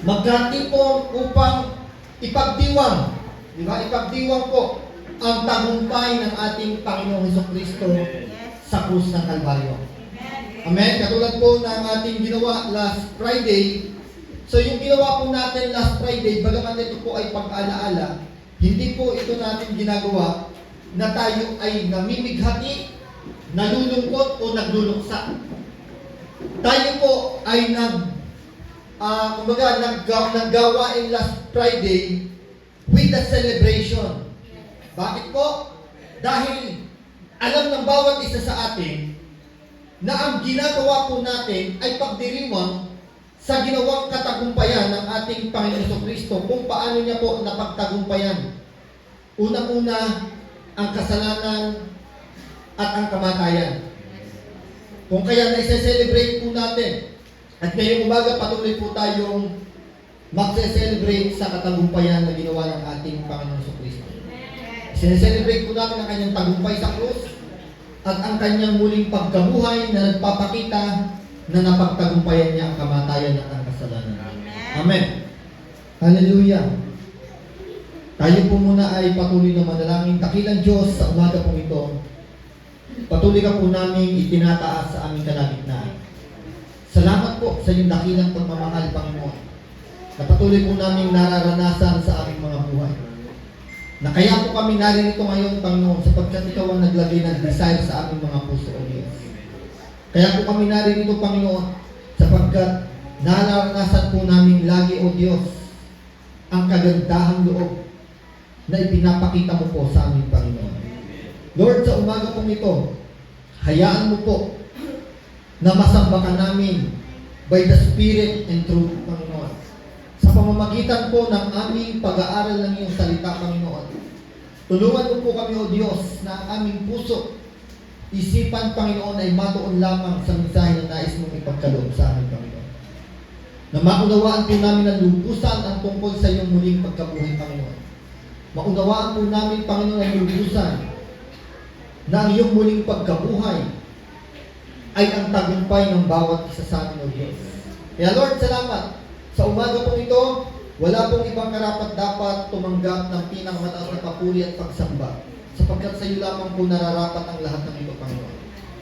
magkatipon upang ipagdiwang, di ba? Ipagdiwang po ang tagumpay ng ating Panginoong Hesukristo sa krus ng Kalbaryo. Amen? Katulad po ng ating ginawa last Friday. So yung ginawa po natin last Friday, bagaman ito po ay pag-alaala, hindi po ito natin ginagawa na tayo ay namimighati, nalulungkot o nagluluksa. Tayo po ay naggawain last Friday with the celebration. Bakit po? Dahil alam ng bawat isa sa atin na ang ginagawa po natin ay pagdiriwang sa ginawang katagumpayan ng ating Panginoon Jesucristo kung paano niya po napagtagumpayan. Unang-una, ang kasalanan at ang kamatayan. Kung kaya na-celebrate po natin, at ngayong umaga patuloy po tayong magse-celebrate sa katagumpayan na ginawa ng ating Panginoon Jesucristo. Sineselebrate po natin ang kanyang tagumpay sa krus at ang kanyang muling pagkabuhay na nagpapakita na napagtagumpayan niya ang kamatayan at ang kasalanan. Amen. Hallelujah. Tayo po muna ay patuloy na manalangin. Dakilang Diyos, sa umaga po ito, patuloy ka po namin itinataas sa aming kalagitnaan. Salamat po sa iyong dakilang pagmamahal, Panginoon, na patuloy po namin nararanasan sa aming mga buhay. Na kaya po kami naririto ngayon, Panginoon, sapagkat Ikaw ang naglagay ng desire sa aming mga puso, O Diyos. Kaya po kami naririto, Panginoon, sapagkat nararanasan po namin lagi, O Diyos, ang kagandahang loob na ipinapakita mo po sa aming Panginoon. Lord, sa umaga pong ito, hayaan mo po na masamba ka namin by the Spirit and truth, Panginoon. Sa pamamagitan po ng aming pag-aaral ng iyong salita, Panginoon. Tulungan mo po kami, O Diyos, na ang aming puso, isipan, Panginoon, ay matuon lamang sa mensahe na nais mong ipagkaloob sa amin, Panginoon. Na maunawaan po namin ang lubusan ang tungkol sa iyong muling pagkabuhay, Panginoon. Maunawaan po namin, Panginoon, ang lubusan na ang iyong muling pagkabuhay ay ang tagumpay ng bawat isa sa amin, O Diyos. Kaya Lord, salamat. Sa umaga pong ito, wala pong ibang karapat dapat tumanggap ng pinakamataas na papuri at pagsamba, sapagkat sa iyo lamang po nararapat ang lahat ng ito, Panginoon.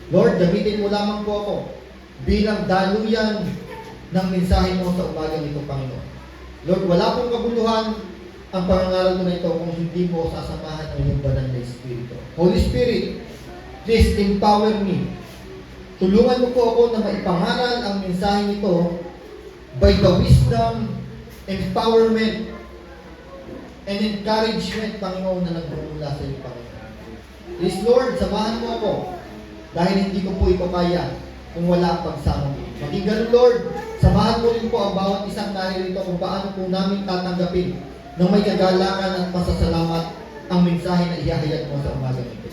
Lord, gamitin mo lamang po ako bilang daluyan ng mensahe mo sa umaga nito, Panginoon. Lord, wala pong kabuluhan ang pangangaral mo na ito kung hindi mo sasamahan ang iyong banal na Espiritu. Holy Spirit, please empower me. Tulungan mo po ako na maipangaral ang mensahe nito by the wisdom, empowerment, and encouragement, Panginoon, na nagmumula sa iyo, Panginoon. Please, Lord, samahan mo ako dahil hindi ko po ito kaya kung wala ang pagsama mo. Maging ganun, Lord, samahan mo rin po ang bawat isang naririto kung paano po namin tatanggapin ng may kagalakan at pasasalamat ang mensahe na ihahayag mo sa umaga nito.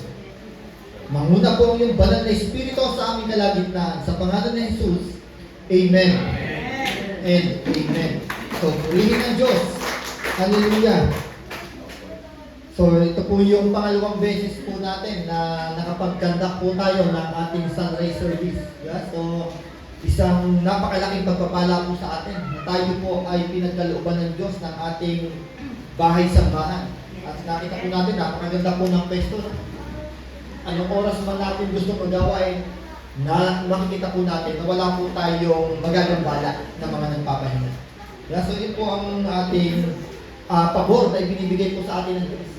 Manguna po ang iyong banal na Espiritu sa aming kalagitnaan. Sa pangalan ni Jesus, Amen. And Amen. So, purihin ang Diyos. Hallelujah. So, ito po yung pangalawang beses po natin na nakapag-conduct po tayo ng ating sunrise service. Yeah? So, isang napakalaking pagpapala po sa atin na tayo po ay pinagkalooban ng Diyos ng ating bahay-sambahan. At nakita po natin, napakaganda po ng pesto. Anong oras man natin gusto magawain, na makikita po natin na wala po tayong magagambala na mga nagpapahinga. Yeah, so yun po ang ating pabor na ibinibigay po sa atin ng Diyos.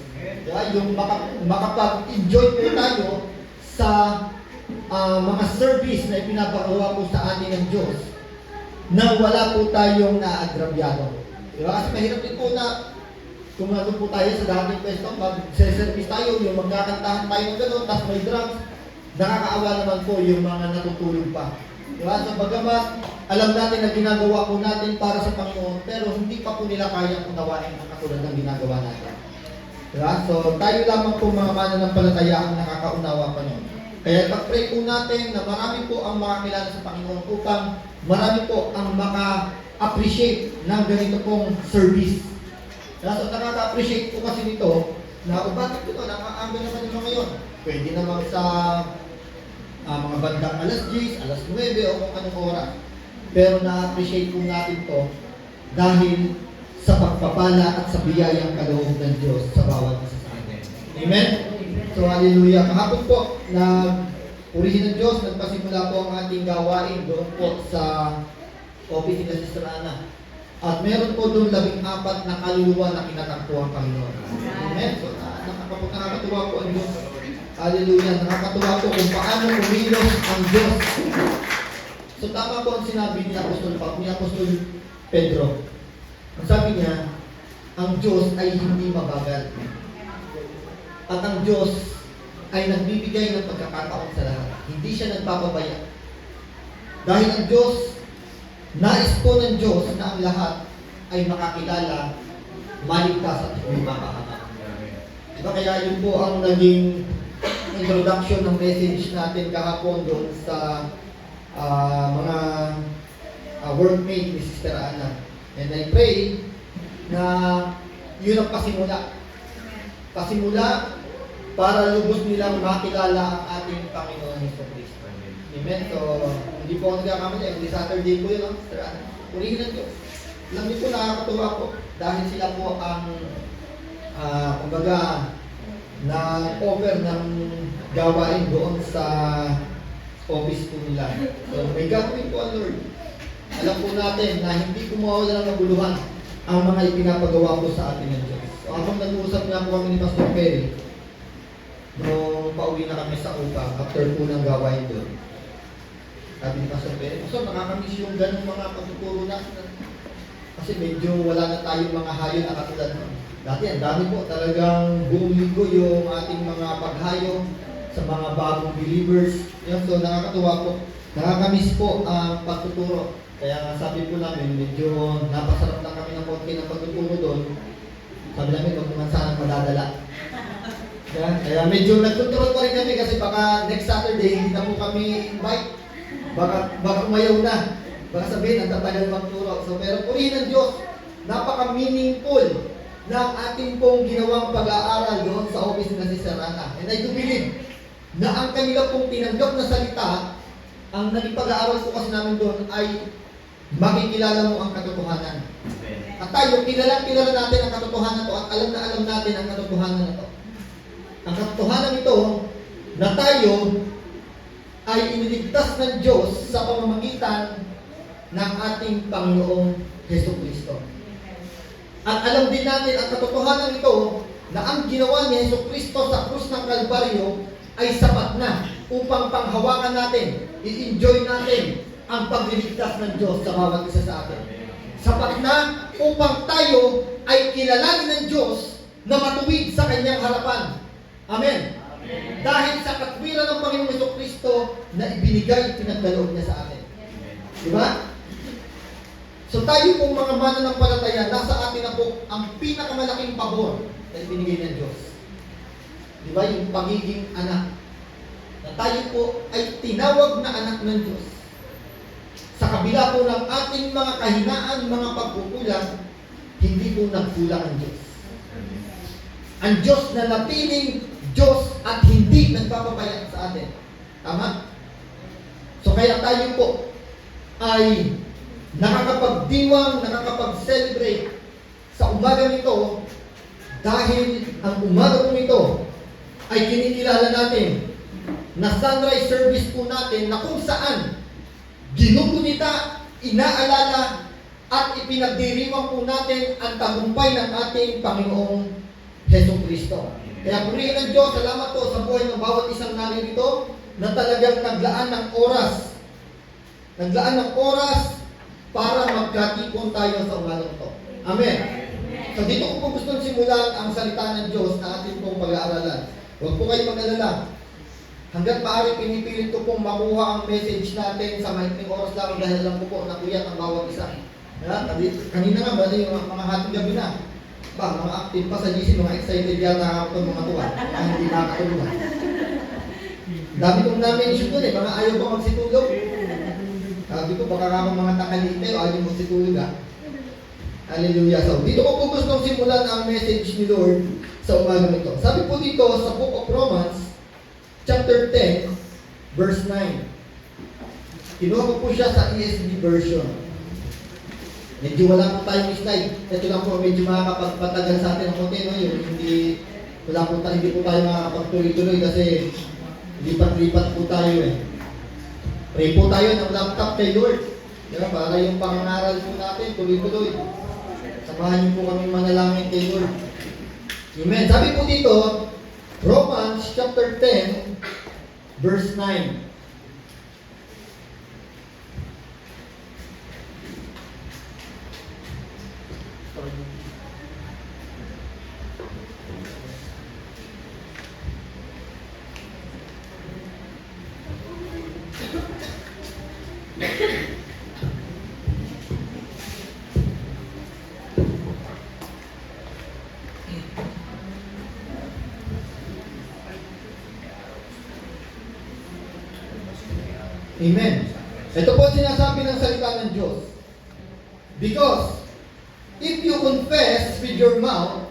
Yeah, yung makapag-enjoy po tayo sa mga service na ipinapagawa po sa atin ng Diyos nang wala po tayong naagrabyado. Diba? Kasi mahirap din po na kung nandun po tayo sa dating pwesto, mag-service tayo, yung magkakantahan tayo ng gano'n, tapos may drums, nakakaawa naman po yung mga natutulog pa. Diba? So bagamat alam natin na ginagawa po natin para sa Panginoon, pero hindi pa po nila kayang unawain ang katulad ng ginagawa natin. Diba? So tayo lamang po mga mananampalataya ang nakakaunawa pa nun. Kaya pag-pray po natin na marami po ang makakilala sa Panginoon upang marami po ang maka-appreciate ng ganito pong service. So nakaka-appreciate po kasi nito na bakit ito, nakaanggo naman yung mga yun. Pwede naman sa mga bandang alas 10, alas 9 o kung anong oras. Pero na-appreciate po natin to dahil sa pagpapala at sa biyayang kaloob ng Diyos sa bawat isa sa atin. Amen? So, hallelujah. Kahapon po, purihin ng Diyos, nagpasimula po ang ating gawain doon po sa office ni Sister Ana. At meron po doon 14 na kaluluwa na kinatakbo ang Panginoon. Amen? So, nakakatuwa po ang Diyos. Hallelujah. Nakakatuwa po kung paano kumilos ang Diyos. So, tama po ang sinabi ni Apostol Pedro. Ang sabi niya, ang Diyos ay hindi mabagal. At ang Diyos ay nagbibigay ng pagkakataon sa lahat. Hindi siya nagpapabaya. Dahil ang Diyos, nais po ng Diyos na ang lahat ay makakilala, maligtas at hindi makahanap. Diba kaya yun po ang naging introduction ng message natin kahapon doon sa mga workmate ni Sister Ana. And I pray na yun ang pasimula. Pasimula para lubos nilang makilala ang ating Panginoon Jesucristo. Amen? So, hindi po ako nagkakamali. Every Saturday po yun, Sister Ana. Purihin ng Diyos. Alam niyo po, nakakatuwa po. Dahil sila po ang, kumbaga, na-offer ng gawain doon sa office po nila. So, may gagawin po ang Lord. Alam po natin na hindi kumawala ng maguluhan ang mga ipinapagawa po sa atin ng Diyos. So, habang nag-uusap nga po kami ni Pastor Perry, nung pauwi na kami sa upang after po ng gawain doon, sabi ni Pastor Perry, so nakakamiss yung ganong mga pagtuturo natin. Kasi medyo wala na tayong mga hayo na katulad nun. Dati ang dami po talagang buong linggo yung ating mga paghayo sa mga bagong believers. Yan, so nakakatuwa po. Nakakamiss po ang pagtuturo. Kaya nga sabi po namin, medyo napasarap lang kami ng konti ng pagtuturo doon. Sabi namin, huwag naman sanang madadala. Kaya medyo nagtuturo pa rin kami kasi baka next Saturday hindi na po kami invite. Baka umayaw na. Baka sabihin, ang tatagal magturo. So, pero purihin ng Diyos, napaka-meaningful ng ating pong ginawang pag-aaral doon sa office na si Sister Ana. And I do believe na ang kanila pong tinanggap na salita, ang naging pag-aaral po kasi namin doon ay makikilala mo ang katotohanan. At tayo, kilala natin ang katotohanan to at alam na alam natin ang katotohanan na to. Ang katotohanan ito na tayo ay iniligtas ng Diyos sa pamamagitan ng ating Panginoong Jesucristo. At alam din natin ang katotohanan ito na ang ginawa ni Jesucristo sa krus ng Kalbaryo ay sapat na upang panghawakan natin, i-enjoy natin ang pagliligtas ng Diyos sa bawat isa sa atin. Sapat na upang tayo ay kilalanin ng Diyos na matuwid sa Kanyang harapan. Amen. Amen. Dahil sa katwiran ng Panginoong Jesucristo na ibinigay, pinagdaloob niya sa atin. Diba? So tayo pong mga mananampalataya, nasa atin na po ang pinakamalaking pabor na ibinigay ng Diyos. Diba? Yung pagiging anak. Na tayo po ay tinawag na anak ng Diyos. Sa kabila po ng ating mga kahinaan, mga pagkukulang, hindi po nagkulang ang Diyos. Ang Diyos na napiling Diyos at hindi nagpapapayat sa atin. Tama? So kaya tayo po ay nakakapagdiwang, nakakapag-celebrate sa umaga nito dahil ang umaga po nito ay kinikilala natin na sunrise service po natin na kung saan ginugunita, inaalala at ipinagdiriwang po natin ang tagumpay ng ating Panginoong Jesucristo. Kaya purihin ng Diyos, salamat po sa buhay ng bawat isang naririto na talagang naglaan ng oras. Naglaan ng oras para magkatipon tayo sa umagang ito. Amen. So dito ko po gustong simulan ang salita ng Diyos na ating pong pag-aaralan. Huwag po kayo mag-alala. Hanggat maaari pinipilit ko pong makuha ang message natin sa maikling oras lang dahil alam ko po na kuyat ang bawat isa. Kanina nga, bali yung mga hating gabi na. Ba, mga active pa sa GC, mga excited yata ako mga tuwa. Ang hindi nakakatulungan. Dami kong namin issue doon mga ayaw pa magsitulog. Sabi ko, baka ako mga takalite o ayaw magsitulog Hallelujah. So, dito ko po gustong simulan ang message ni Lord sa umaga nito. Sabi po dito sa Book of Romans, chapter 10, verse 9. Kinuha ko po siya sa ESV version. Medyo wala po tayong slide. Ito lang po, medyo makakapagpatagal sa atin ang konti, no? Yung hindi po tayo makakapagtuloy-tuloy kasi lipat-lipat po tayo eh. Pray po tayo ng laptop kay Lord. Diba? Para yung pangangaral po natin, tuloy-tuloy. Samahan niyo po kami manalangin kay Lord. Amen. Sabi po dito, Romans chapter 10, verse 9. Amen. Ito po sinasabi ng salita ng Diyos. Because if you confess with your mouth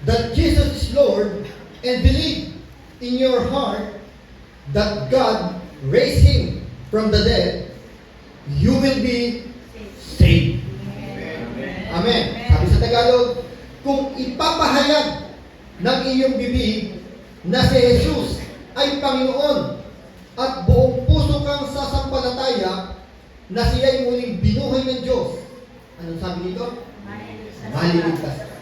that Jesus is Lord and believe in your heart that God raised Him from the dead, you will be saved. Amen. Sabi sa Tagalog, kung ipapahayag ng iyong bibig na si Jesus ay Panginoon at buong puso kang sasampalataya na siya'y muling binuhay ng Diyos. Anong sabi dito? Maliligtas ka.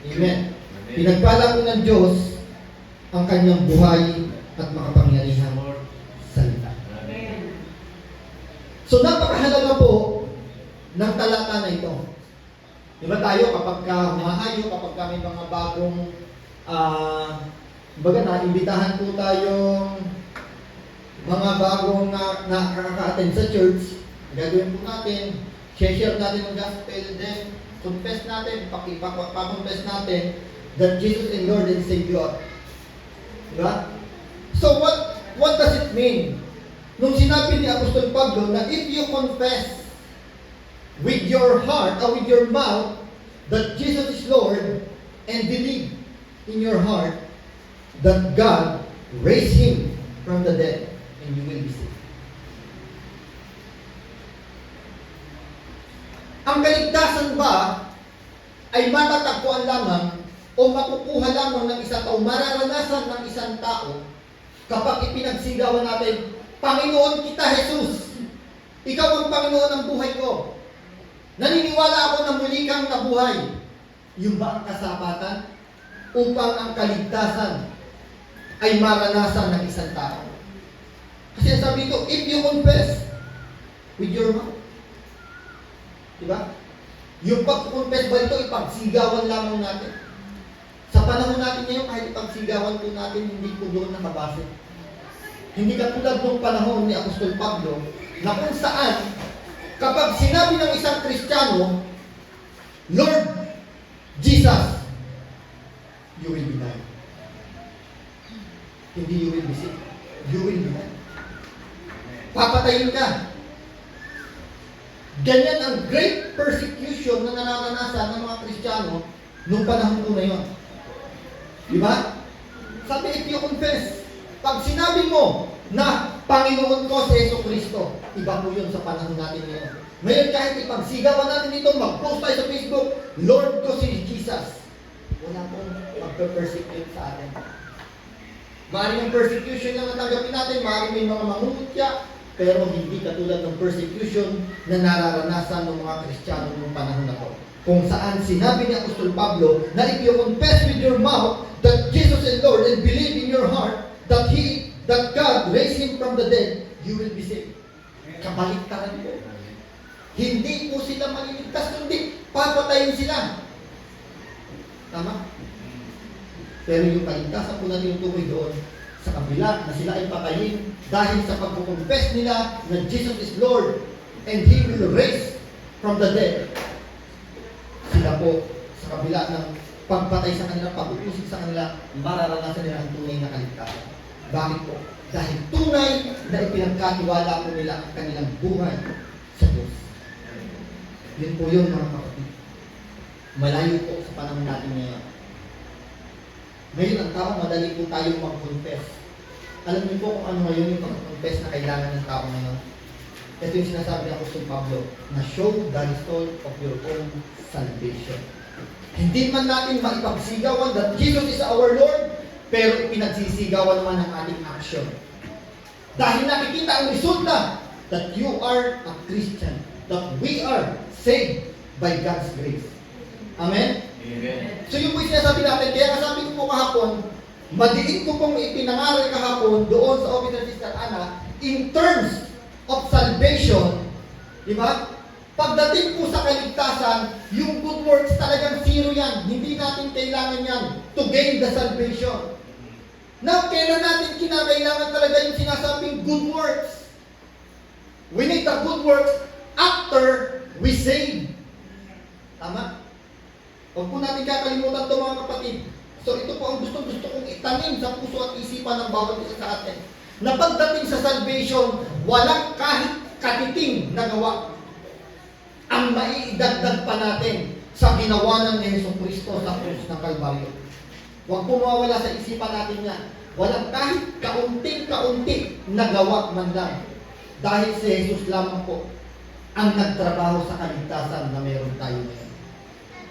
Amen. Pinagpala ko ng Diyos ang kanyang buhay at makapangyarihang salita. So napakahalaga po ng talata na ito. Diba tayo kapag humahayo, kapag may mga bagong baga naimbitahan po tayong mga bagong nakaka-attend sa church, gagawin po natin, share natin ang gospel, then confess natin, pakonfess natin that Jesus is Lord and Savior. Diba? So what does it mean? Nung sinabi ni Apostol Pablo na if you confess with your heart or with your mouth that Jesus is Lord and believe in your heart that God raised Him from the dead, and you will be saved. Ang kaligtasan ba ay matatagpuan lamang o makukuha lamang ng isang tao, mararanasan ng isang tao kapag ipinagsigawan natin, Panginoon kita, Jesus. Ikaw ang Panginoon ng buhay ko. Naniniwala ako na muli kang nabuhay. Yung ba ang kasapatan upang ang kaligtasan ay maranasan ng isang tao? Kasi sabi ito, if you confess with your mouth. Diba? Yung pag-confess ba ito, ipagsigawan lamang natin. Sa panahon natin ngayon, kahit ipagsigawan po natin, hindi po doon nakabase. Hindi katulad ng panahon ni Apostol Pablo, na kung saan, kapag sinabi ng isang Kristiyano, Lord Jesus, you will be mine. Hindi you will be sick. You will be mine. Papatayin ka. Ganyan ang great persecution na nararanasan ng mga Kristiyano nung panahon ko na yun. Diba? Sabi, if you confess, pag sinabi mo na Panginoon ko si Yesu Kristo, iba po yun sa panahon natin ngayon. Ngayon kahit ipagsigawan natin dito, mag-post tayo sa Facebook, Lord ko si Jesus. Wala pong mag-persecute sa atin. Maaaring yung persecution lang natanggapin natin, maaaring may mga mangungutya, pero hindi katulad ng persecution na nararanasan ng mga Kristiyano noong panahon na to. Kung saan sinabi ni Apostol Pablo na if you confess with your mouth that Jesus is Lord and believe in your heart that God raised Him from the dead, you will be saved. Kabaliktaran po. Hindi po sila maliligtas, kundi papatayin sila. Tama? Pero yung kaligtasan po natin yung tukoy doon, sa kabila na sila ay patayin dahil sa pagkukonfess nila na Jesus is Lord and He will raise from the dead. Sila po sa kabila ng pagpatay sa kanila, pag-upusig sa kanila, mararanasan nila ang tunay na kaligtasan. Bakit po? Dahil tunay na ipinagkatiwala po nila ang kanilang buhay sa Diyos. Yun po yun mga kapatid. Malayo po sa panahon natin ngayon. Ngayon ang tao, madali po tayong mag-confess. Alam niyo po kung ano ngayon yung pag-confess na kailangan ng tao ngayon? Ito yung sinasabi ni Apostol Pablo, na show the result of your own salvation. Hindi man natin maipagsigawan that Jesus is our Lord, pero ipinagsisigawan naman ang ating action. Dahil nakikita ang resulta that you are a Christian, that we are saved by God's grace. Amen? Amen. So yung po yung sinasabi natin, kaya kasabi ko po kahapon, madiin ko pong ipinangaral kahapon doon sa office ng Sister Ana, in terms of salvation, di ba? Pagdating po sa kaligtasan, yung good works talagang zero yan. Hindi natin kailangan yan to gain the salvation. Now, kailan natin kinakailangan talaga yung sinasabing good works? We need the good works after we save. Tama? Huwag po natin kakalimutan ito mga kapatid. So ito po ang gusto kong itanim sa puso at isipan ng bawat isa sa atin. Na pagdating sa salvation, walang kahit katiting na gawa ang maiidagdag pa natin sa ginawa ng Jesucristo sa krus ng Kalbaryo. Huwag po mawawala sa isipan natin yan. Walang kahit kaunting-kaunti na gawa man lang. Dahil si Jesus lamang po ang nagtrabaho sa kaligtasan na meron tayo ngayon.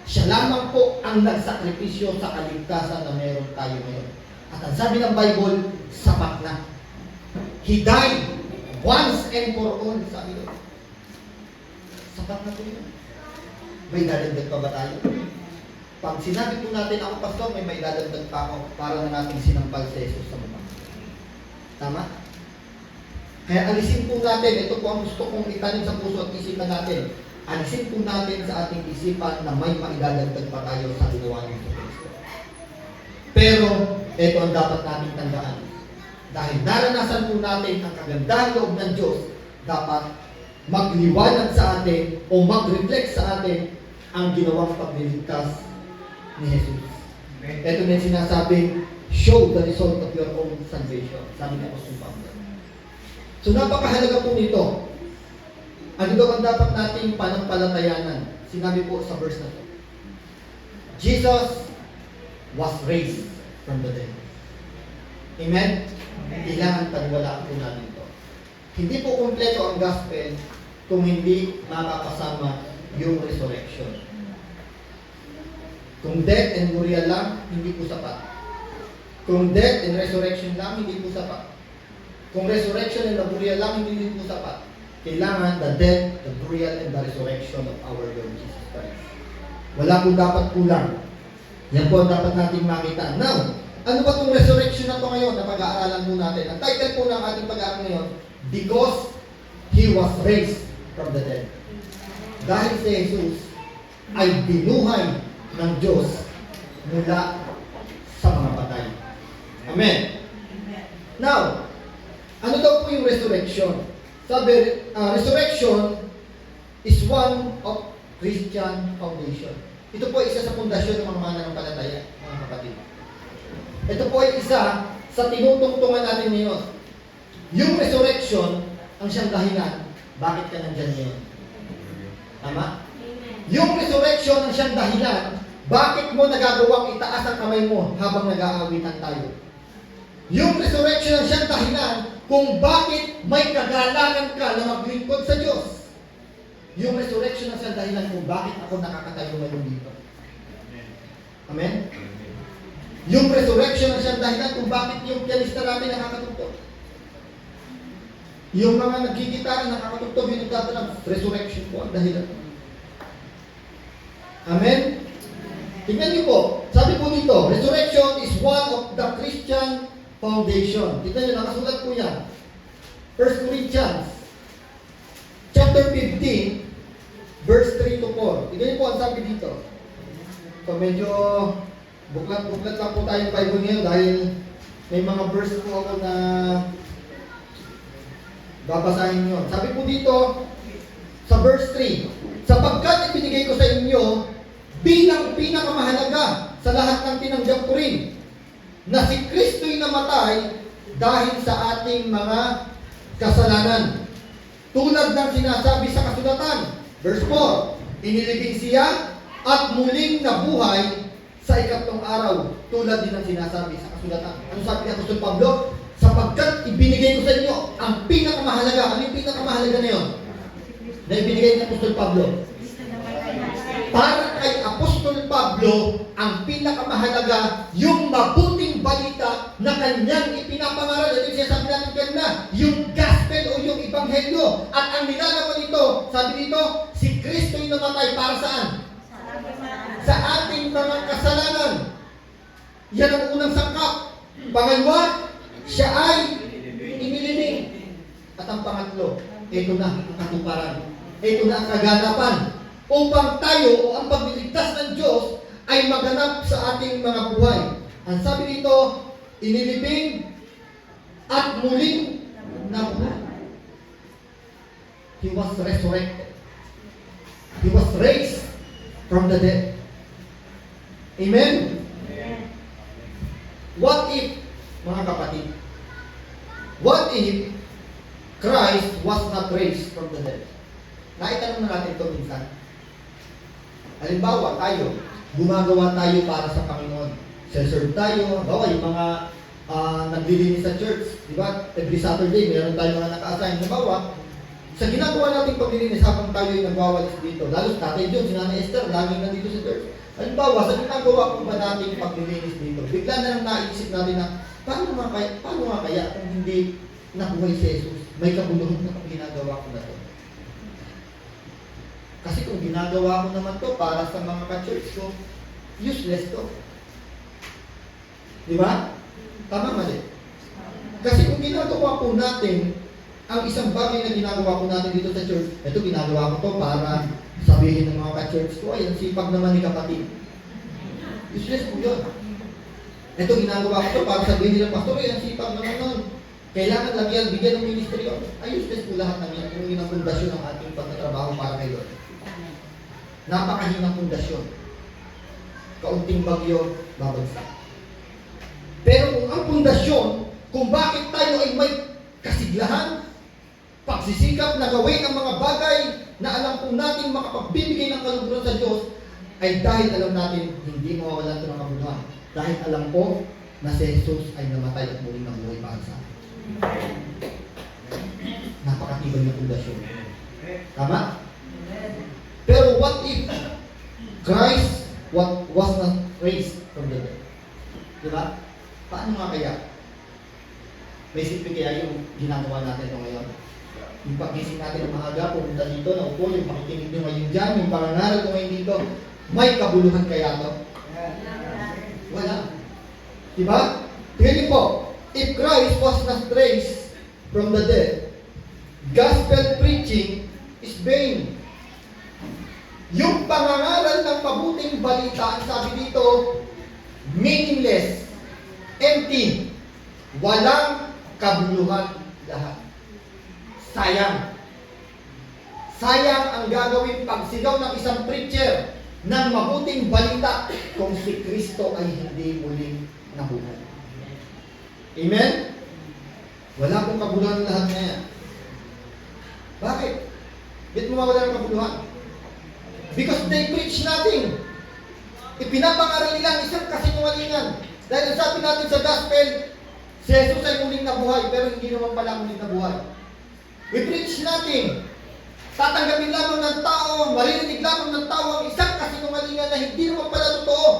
Siya lamang po ang nagsakripisyo sa kaligtasan na meron tayo ngayon. At ang sabi ng Bible, sapat na. He died once and for all, sabi doon. Sapat na po yun. May dadagdag pa ba tayo? Pag sinabi po natin, ako pastor, may dadagdag pa ako para na natin sinampal si Jesus sa mukha. Tama? Kaya alisin po natin, ito po ang gusto kong itanim sa puso at isipan natin. Alisin po natin sa ating isipan na may maidadagdag pa tayo sa ginawa ng Kristo. Pero, ito ang dapat nating tandaan. Dahil naranasan po natin ang kagandahan loob ng Diyos, dapat magliwanag sa atin o mag-reflect sa atin ang ginawang pagliligtas ni Jesus. Ito na yung sinasabing, show the result of your own salvation. Sabi ni Apostol Pablo. So napakahalaga po nito. Ano daw ang dapat nating panampalatayanan? Sinabi po sa verse na to. Jesus was raised from the dead. Amen? Kailangan paniwalaan po natin ito. Hindi po kumpleto ang gospel kung hindi makakasama yung resurrection. Kung death and burial lang, hindi po sapat. Kung death and resurrection lang, hindi po sapat. Kung resurrection and the burial lang, hindi po sapat. Kailangan the death, the burial, and the resurrection of our Lord Jesus Christ. Wala po dapat kulang. Yan po ang dapat natin makita. Now, ano ba itong resurrection na ito ngayon na pag-aaralan po natin? Ang title po ng ating pag-aaral ngayon, Because He was raised from the dead. Dahil si Jesus ay binuhay ng Diyos mula sa mga patay. Amen. Now, ano daw po yung resurrection? Sabi, resurrection is one of Christian foundation. Ito po ay isa sa pundasyon ng mga mananampalataya, mga kapatid. Ito po ay isa sa tinutungtungan natin ngayon. Yung resurrection ang siyang dahilan, bakit ka nandyan ngayon? Tama? Yung resurrection ang siyang dahilan, bakit mo nagagawang itaas ang kamay mo habang nag-aawitan tayo? Yung resurrection ang siyang dahilan kung bakit may kagalangan ka na maglingkod sa Diyos. Yung resurrection ang siyang dahilan kung bakit ako nakakatayo ngayon dito. Amen? Yung resurrection ang siyang dahilan kung bakit yung pianista natin nakakatugtog. Yung mga nagkikita nakakatugtog, yung nagdadala, resurrection po ang dahilan. Amen? Tingnan niyo po, sabi po dito, resurrection is one of the Christian foundation. Tingnan niyo, nakasulat po yan. 1 Corinthians chapter 15 verse 3 to 4. Tingnan niyo po ang sabi dito. So medyo buklat lang po tayong Bible ngayon dahil may mga verse po ako na babasahin niyo. Sabi po dito sa verse 3, sapagkat ibinigay ko sa inyo bilang pinakamahalaga sa lahat ng tinanggap ko rin, na si Kristo'y namatay dahil sa ating mga kasalanan. Tulad ng sinasabi sa kasulatan, verse 4, inilibing siya at muling nabuhay sa ikatlong araw. Tulad din ng sinasabi sa kasulatan. Ano sabi ni Apostol Pablo? Sapagkat ibinigay ko sa inyo ang pinakamahalaga. Ano yung pinakamahalaga na yun? na ibinigay ni Apostol Pablo? Para kay Apostol Pablo, ang pinakamahalaga, yung mabuting balita na kanyang ipinapangaral. Ito yung sinasabi natin kanina, yung gospel o yung ebanghelyo. At ang nilalaman nito, sabi dito, si Kristo yung namatay para saan? Sa ating mga kasalanan. Yan ang unang sangkap. Pangalawa, siya ay inililing. At ang pangatlo, ito na ang katuparan. Ito na ang kaganapan. Upang tayo o ang pagliligtas ng Diyos ay maganap sa ating mga buhay. Ang sabi dito, inilibing at muling nabuhay. He was resurrected. He was raised from the dead. Amen? What if, mga kapatid, what if Christ was not raised from the dead? Naitanong na natin ito minsan. Halimbawa, tayo, gumagawa tayo para sa Panginoon. Serve tayo, halimbawa yung mga naglilinis sa church, di ba? Every Saturday, meron tayo mga naka-assign. Halimbawa, sa ginagawa nating paglilinis habang tayo yung nagwawalis dito, lalo sa Tatay John, si Nanay Esther, laging nandito sa church. Halimbawa, sa ginagawa ko ba nating paglilinis dito, bigla na lang naisip natin na, paano nga kaya kung hindi nabuhay si Jesus? May kabuluhan na kung ginagawa ko na to. Kasi kung ginagawa ko naman to para sa mga ka-church ko, useless to. Di ba? Tama mali. Kasi kung ginagawa po natin, ang isang bagay na ginagawa ko natin dito sa church, ito ginagawa ko to para sabihin ng mga ka-church ko, ay, ang sipag naman ni kapatid. Useless po yun. Ito ginagawa ko to para sabihin nila, pastor, ay, ang sipag naman nun. Kailangan lang yan, bigyan ng ministry yun. Ay, useless po lahat ng yan. Kung yun ang pundasyon ng ating pagtatrabaho para kay Lord. Napakahinang pundasyon. Kaunting bagyo, babagsak. Pero kung ang pundasyon, kung bakit tayo ay may kasiglahan, pagsisikap na gawin ang mga bagay na alam po natin makapagbibigay ng kaluguran sa Diyos, ay dahil alam natin hindi mawawalan ito ng kabuluhan. Dahil alam po na si Jesus ay namatay at muling nabuhay para sa atin. Napakatibay na pundasyon. Tama? Pero what if Christ was not raised from the dead? Diba? Paano nga kaya? May simple kaya yung ginagawa natin ito ngayon? Yung pag-gising natin ng maaga, pumunta dito, naupo, yung pakikinig nyo ngayon dyan, yung pangangaral ko ngayon dito, may kabuluhan kaya ito? Wala. Diba? Tingnan niyo po, if Christ was not raised from the dead, gospel preaching is vain. Yung pangangaral ng mabuting balita, ang sabi dito, meaningless, empty, walang kabuluhan lahat. Sayang. Sayang ang gagawin pagsigaw ng isang preacher ng mabuting balita kung si Kristo ay hindi muling nabuhay. Amen? Wala pong kabuluhan lahat na yan. Bakit? Bakit mo mawala ng kabuluhan? Because they preach nothing. Ipinapangaral nila ang isang kasinungalingan. Dahil sabi natin sa gospel, si Jesus ay muling nabuhay, pero hindi naman pala muling nabuhay. We preach nothing. Tatanggapin lamang ng tao, maririnig lamang ng tao ang isang kasinungalingan na hindi naman pala totoo.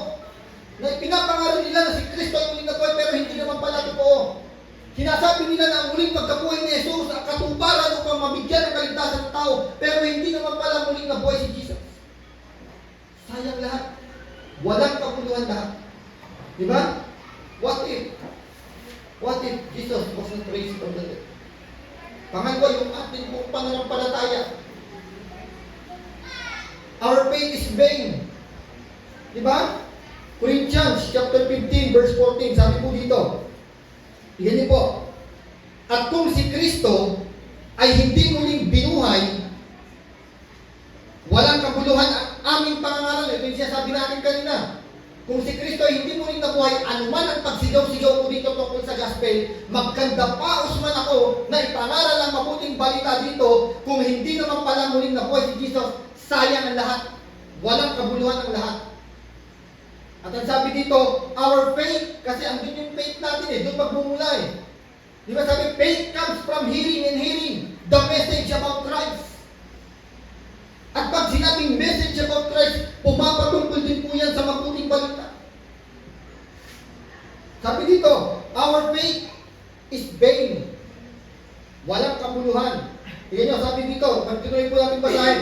Na ipinapangaral nila na si Kristo ay muling nabuhay, pero hindi naman pala totoo. Sinasabi nila na ang muling pagkabuhay ni Jesus ang katuparan upang mabigyan ng kaligtasan ng tao, pero hindi naman pala muling nabuhay si Jesus. Sayang lahat. Walang kabuluhan lahat. Diba? What if Jesus was not raised from the dead? Pangalawa, yung ating buong pananampalataya. Our faith is vain. Diba? Corinthians chapter 15 verse 14, sabi po dito, tignan niyo po, at kung si Kristo ay hindi muling binuhay, walang kabuluhan ang aming pangangaral. Ito yung sinasabi natin kanina. Kung si Kristo ay hindi muling nabuhay, anuman ang pagsigaw-sigaw ko dito tungkol sa gospel, magkandapaos man ako na ipangaral ang mabuting balita dito, kung hindi naman pala muling nabuhay si Jesus, sayang ang lahat. Walang kabuluhan ang lahat. At ang sabi dito, our faith, kasi andun yung faith natin doon magmumula Di ba sabi, faith comes from hearing and hearing the message about Christ. At pag sinabing message about Christ, pumapatungkol din po yan sa mabuting balita. Sabi dito, our faith is vain. Walang kabuluhan. Tingnan nyo, sabi dito, pagtuloy po natin basahin.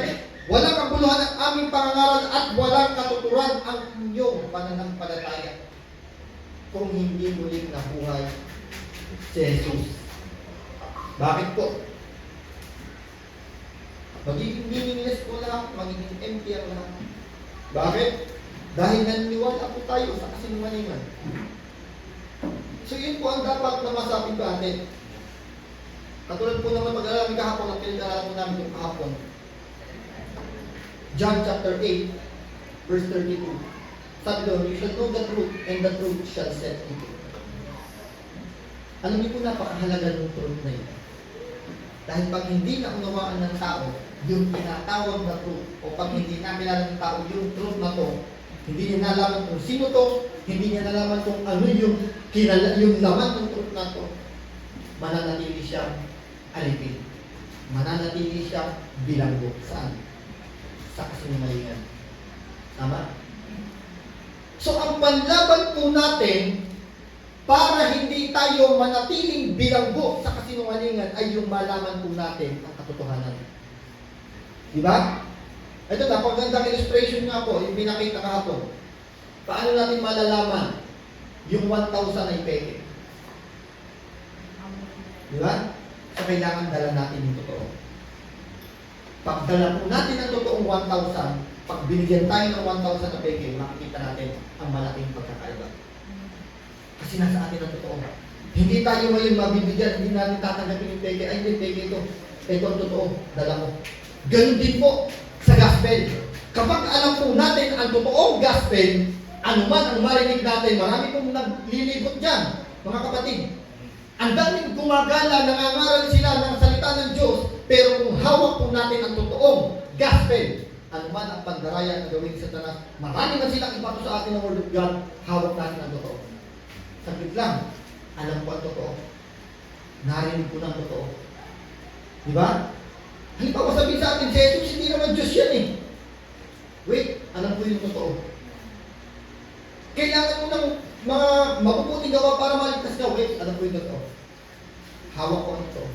Walang kabuluhan ang aming pangangaral at walang katuturan ang inyong pananampalataya kung hindi muling nabuhay si Jesus. Bakit po? Magiging meaningless po lahat, magiging empty ang lahat. Bakit? Dahil naniniwala po tayo sa kasinungalingan. So yun po ang dapat na masabi pa natin. Katulad po naman pag-alamin kahapon, ang pinag-alaman po namin yung kahapon. John chapter 8, verse 32. Sabi doon, you shall know the truth, and the truth shall set you free. Alam niyo po, napakahalaga ng truth na yun. Dahil pag hindi naunawaan ng tao, yung tinatawag na truth, o pag hindi nakilala ng tao yung truth na to, hindi niya nalaman kung sino to, hindi niya nalaman kung ano yung laman ng truth na to, mananatili siyang alipin. Mananatili siyang bilanggo. Saan? Sa kasinungalingan. Tama? So ang panlaban po natin para hindi tayo manatiling bilanggo sa kasinungalingan ay yung malaman po natin ang katotohanan. Diba? Ito, napagandang illustration nga po, yung pinakita kahapon. Paano natin malalaman yung 1,000 ay peke? Diba? So, kailangan dala natin yung totoo. Pag dala po natin ang totoong 1,000, pag binigyan tayo ng 1,000 na peke, makikita natin ang malaking pagkakaiba. Kasi nasa atin ang totoo. Hindi tayo ngayon mabibigyan, hindi natin tatanggapin yung peke. Ay, hindi, peke ito. Ito ang totoo, dala mo. Ganun din po sa gospel. Kapag alam po natin ang totoong gospel, anuman ang marinig natin, marami pong naglilibot dyan, mga kapatid. Ang daming gumagala, nangangaral sila ng salita ng Diyos, pero kung hawak po natin ang totoong gospel, anuman ang pandaraya na gawin sa Satanas, marami na silang ipato sa atin ng Word of God, hawak natin ang totoo. Saglit lang, alam po ang totoo. Narinig po ng totoo. Diba? Halimbawa sabihin sa atin, si Jesus, hindi naman Diyos yan eh. Wait, alam po yung totoo. Kailangan mo ng mga mabubuting gawa para maligtas ka. Wait, alam po yung totoo. Hawak ko ang totoo.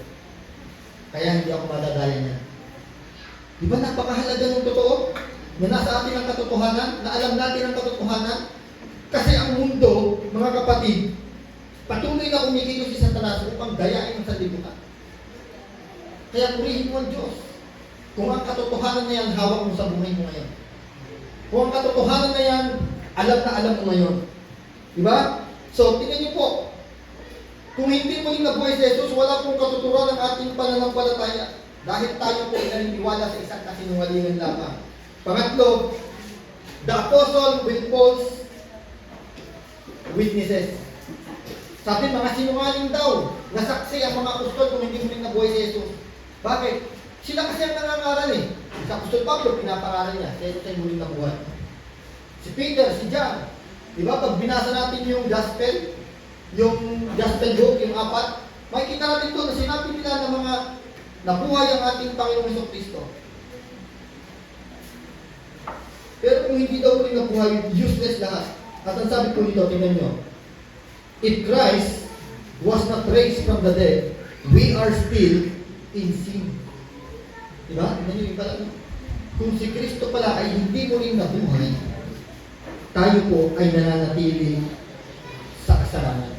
Kaya hindi ako madadaya niya. Diba napakahalaga ng totoo? Na nasa atin ang katotohanan, na alam natin ang katotohanan. Kasi ang mundo, mga kapatid, patuloy na umikilos si Satanas upang dayain ang sanlibutan. Kaya purihin mo ang Diyos. Kung ang katotohanan na yan, hawak mo sa buhay mo ngayon. Kung ang katotohanan na yan, alam mo ngayon. Diba? So, tingnan niyo po. Kung hindi mo nabuhay si Jesus, wala pong katuturan ng ating pananampalataya. Dahil tayo po ay naniniwala sa isang kasinungalingan lamang. Pangatlo, the apostle with false witnesses. Sabi, mga sinungaling daw, nasaksi ang mga apostol kung hindi mo nabuhay si Jesus. Bakit? Sila kasi ang nangangaral eh. Sa Apostol Pablo, pinapangaral niya. Kaya ito tayo muling nabuhay. Si Peter, si John. Diba? Pag binasa natin yung gospel book, yung 4, makikita natin doon na sinabi nila ng mga nabuhay ang ating Panginoong Jesucristo. Pero kung hindi daw muling nabuhay, useless lahat. At ang sabi ko dito, tingnan nyo. If Christ was not raised from the dead, we are still in sin. Diba? Tingnan nyo yung pala. Kung si Kristo pala ay hindi muling nabuhay, tayo po ay nananatili sa kasalanan.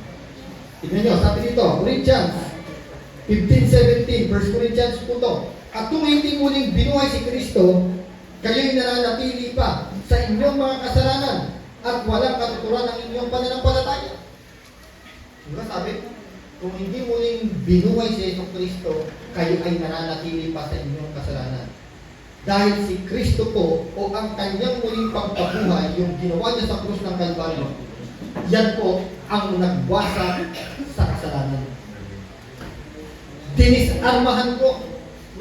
Tingnan nyo, sabi dito, Corinthians 15:17, 1 Corinthians po to. At kung hindi muling binuhay si Kristo, kayo'y nananatili pa sa inyong mga kasalanan at walang katuturan ng inyong pananampalataya. Diba sabi? Kung hindi muling binuhay si Jesucristo, kayo ay nananatili pa sa inyong kasalanan. Dahil si Kristo po o ang kanyang muling pagpabuhay, yung ginawa niya sa krus ng Kalbaryo, yan po ang nagwasa sa kasalanan. Dinisarmahan po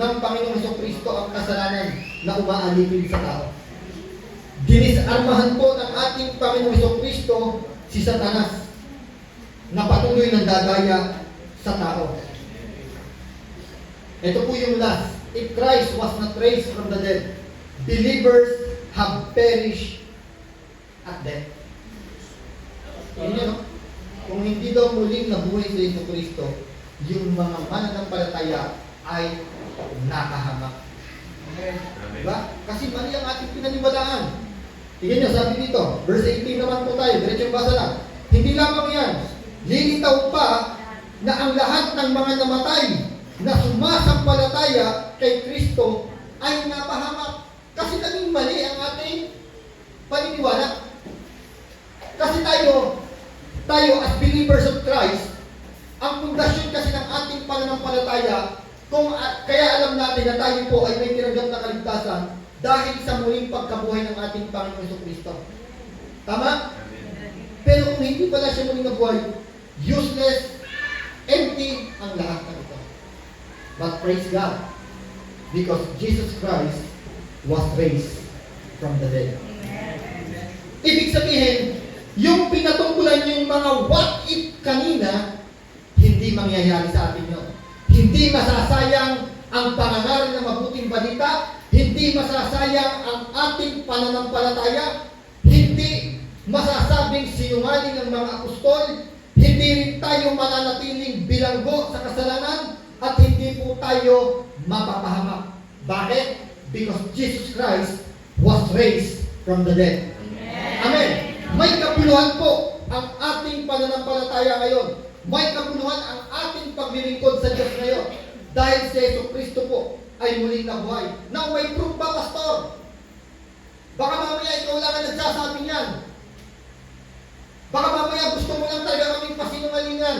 ng Panginoong Jesucristo ang kasalanan na umaalipin sa tao. Dinisarmahan po ng ating Panginoong Jesucristo si Satanas na patuloy ng dadaya sa tao. Ito po yung last. If Christ was not raised from the dead, believers have perished at death. Yun yun, no? Kung hindi daw muling nabuhay sa Yesu Kristo, yung mga mananampalataya ay nakahamak. Diba? Kasi mali ang ating pinaniwalaan. Tingnan nyo, sabi dito, verse 18 naman po tayo, diretsong basa lang. Hindi lamang yan, lilitaw pa na ang lahat ng mga namatay na sumasampalataya kay Kristo ay napahamak. Kasi naging mali ang ating paniniwala. Kasi tayo as believers of Christ, ang pundasyon kasi ng ating pananampalataya, kaya alam natin na tayo po ay may tinanggap na kaligtasan dahil sa muling pagkabuhay ng ating Panginoon Jesucristo. Tama? Pero kung hindi pala siya muling nabuhay, useless, empty ang lahat ng ito. But praise God, because Jesus Christ was raised from the dead. Ibig sabihin, yung pinatungkulan yung mga what if kanina, hindi mangyayari sa atin yun. Hindi masasayang ang pangangaral ng mabuting balita, hindi masasayang ang ating pananampalataya, hindi masasabing sinungaling ang mga apostol, hindi rin tayo mananatiling bilanggo sa kasalanan, at hindi po tayo mapapahamak. Bakit? Because Jesus Christ was raised from the dead. Amen. May kapuluhan po ang ating pananampalataya ngayon. May kapuluhan ang ating paglilingkod sa Diyos ngayon. Dahil si Yesu Kristo po ay muling nabuhay. Now, may proof ba, Pastor? Baka mamaya ikaw lang ang nagsasabi niyan. Baka mamaya gusto mo lang talaga kaming pasinungalingan.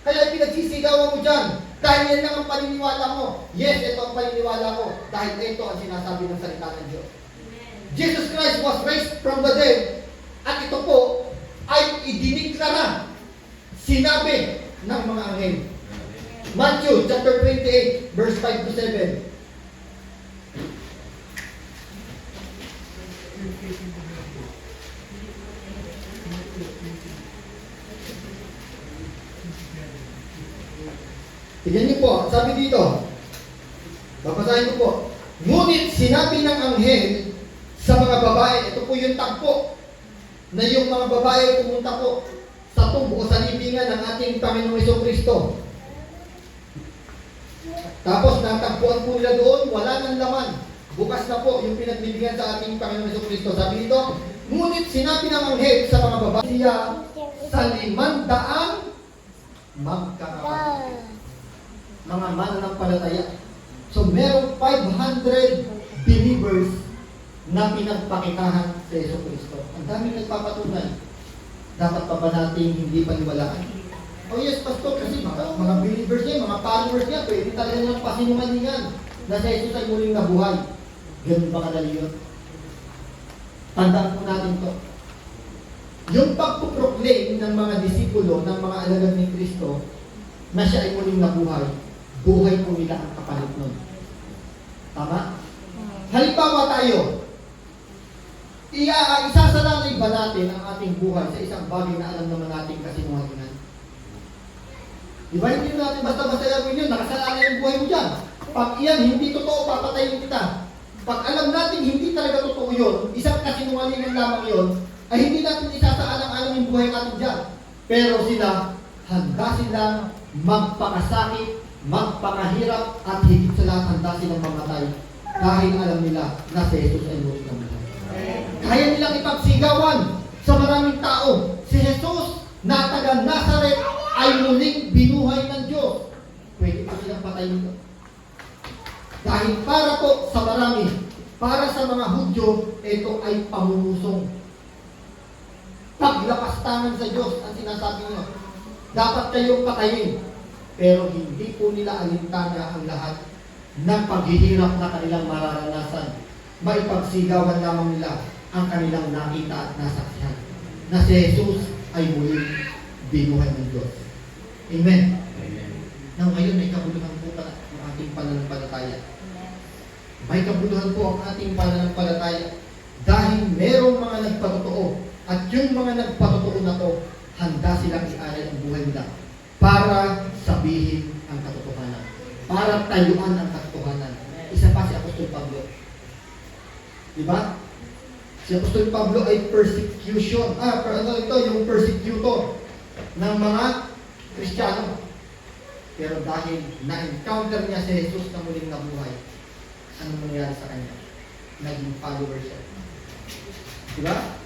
Kaya pinagsisigawan mo dyan. Dahil yan lang ang paniniwala mo. Yes, ito ang paniniwala ko. Dahil ito ang sinasabi ng salita ng Diyos. Jesus Christ was raised from the dead. At ito po ay idiniklara, sinabi ng mga anghel. Matthew chapter 28, verse 5 to 7. Tignan niyo po, sabi dito, babasahin ko po. Ngunit sinabi ng anghel sa mga babae, ito po yung tagpo, na yung mga babae pumunta po sa tumbo o sa libingan ng ating Panginoong Jesucristo. Tapos natagpuan po nila doon, wala nang laman. Bukas na po yung pinagbibigyan sa ating Panginoong Jesucristo. Sabi dito, ngunit sinabi ng anghel sa mga babae siya sa 500 magkakapatid. Mga mananampalataya. So merong 500 believers na pinagpakitahan sa Yesu Kristo. Ang daming nagpapatunay. Dapat pa ba natin hindi paniwalaan? Oh yes, Pastor, kasi mga believers niya, mga followers niya, pwede talaga nilang pasinungalingan na si Jesus ay muling nabuhay. Ganun ba kadali yun? Tandaan po natin to. Yung pagpuproclaim ng mga disipulo, ng mga alagad ni Kristo, na siya ay muling nabuhay, buhay po nila ang kapalit nun. Tama? Halimbawa tayo, isasalalay ba natin ang ating buhay sa isang bagay na alam naman natin kasinungalingan? Diba hindi natin basta-basta gawin yun, nakasalalay ang buhay mo dyan. Pag iyan hindi totoo, papatayin kita. Pag alam natin hindi talaga totoo yun, isang kasinungalingan lamang yun, ay hindi natin isasaalang-alang yung buhay natin dyan. Pero sila, handa silang magpakasakit, magpakahirap, at higit sa lahat handa silang mamatay dahil alam nila na si Jesus ay muling nabuhay. Kaya nilang ipagsigawan sa maraming tao, si Jesus na taga Nazaret ay muling binuhay ng Diyos. Pwede pa silang patayin ito. Dahil para po sa marami, para sa mga Hudyo, ito ay pamumusong. Paglapastangan sa Diyos ang sinasabi niyo. Dapat kayong patayin. Pero hindi po nila alintana ang lahat ng paghihirap na kanilang mararanasan. Maipagsigawan lamang nila ang kanilang nakita at nasaksihan na si Jesus ay muling binuhay ng Diyos. Amen. Now, ngayon may kabuluhan po pala ang ating pananampalataya. May kabuluhan po ang ating pananampalataya dahil merong mga nagpatotoo at yung mga nagpatotoo na to, handa silang i-aral ang buhay nila para sabihin ang katotohanan, para tayuan ang katotohanan. Isa pa si Apostol Pablo. Di ba? Si Apostol Pablo ay yung persecutor ng mga Kristiyano. Pero dahil na-encounter niya si Jesus na muling nabuhay, ano nangyari sa kanya? Naging follower siya. Di ba?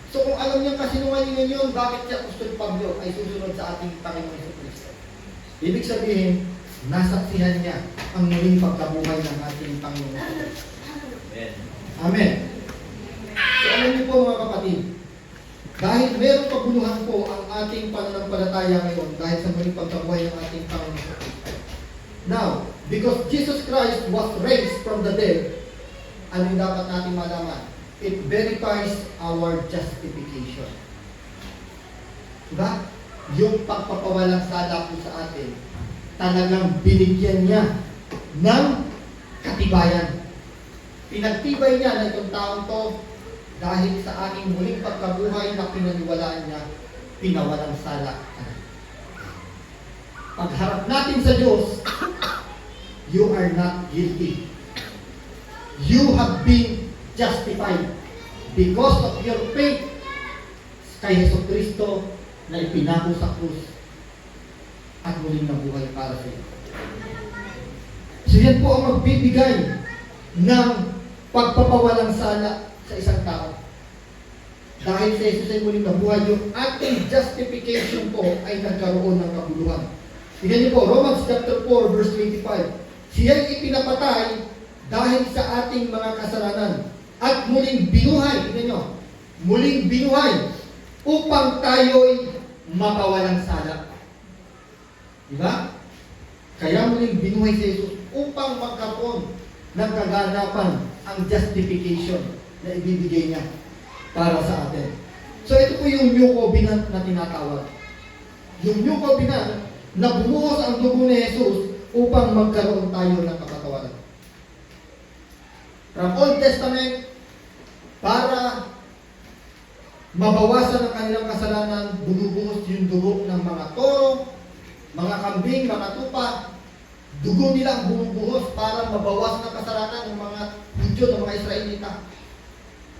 So kung alam niya kasinungalingan yun, bakit si Apostol Pablo ay susunod sa ating Panginoon Jesucristo? Ibig sabihin, nasaksihan niya ang muling pagkabuhay ng ating Panginoon Jesucristo. Amen. So alam niyo po mga kapatid, dahil mayroong paguluhan po ang ating pananampalataya ngayon dahil sa muling pagkabuhay ng ating Panginoon Jesucristo. Now, because Jesus Christ was raised from the dead, ano yung dapat natin malaman? It verifies our justification. Diba? Yung pagpapawalang sala po sa atin, talagang binigyan niya ng katibayan. Pinagtibay niya na itong taong to dahil sa aking muling pagkabuhay na pinaniwalaan niya, pinawalang sala. Pagharap natin sa Diyos, you are not guilty. You have been justified because of your faith kay Jesucristo na ipinako sa krus at muling nabuhay para sa iyo. So yan po ang magbibigay ng pagpapawalang sala sa isang tao. Dahil sa Jesus ay muling nabuhay, yung ating justification po ay nagkaroon ng kabuluhan. Tingnan niyo po, Romans chapter 4 verse 25. Siya'y ipinapatay dahil sa ating mga kasalanan at muling binuhay, tingnan nyo, muling binuhay upang tayo'y makawalang sala. Diba? Kaya muling binuhay si Jesus upang magkaroon ng kaganapan ang justification na ibibigay niya para sa atin. So ito po yung New Covenant na tinatawag. Yung New Covenant na bumuhos ang dugo ni Jesus upang magkaroon tayo ng kapatawaran. From Old Testament, para mabawasan ang kanilang kasalanan, bumubuhos yung dugo ng mga toro, mga kambing, mga tupa. Dugo nila ang bumubuhos para mabawasan ang kasalanan ng mga Hudyo, ng mga Israelita.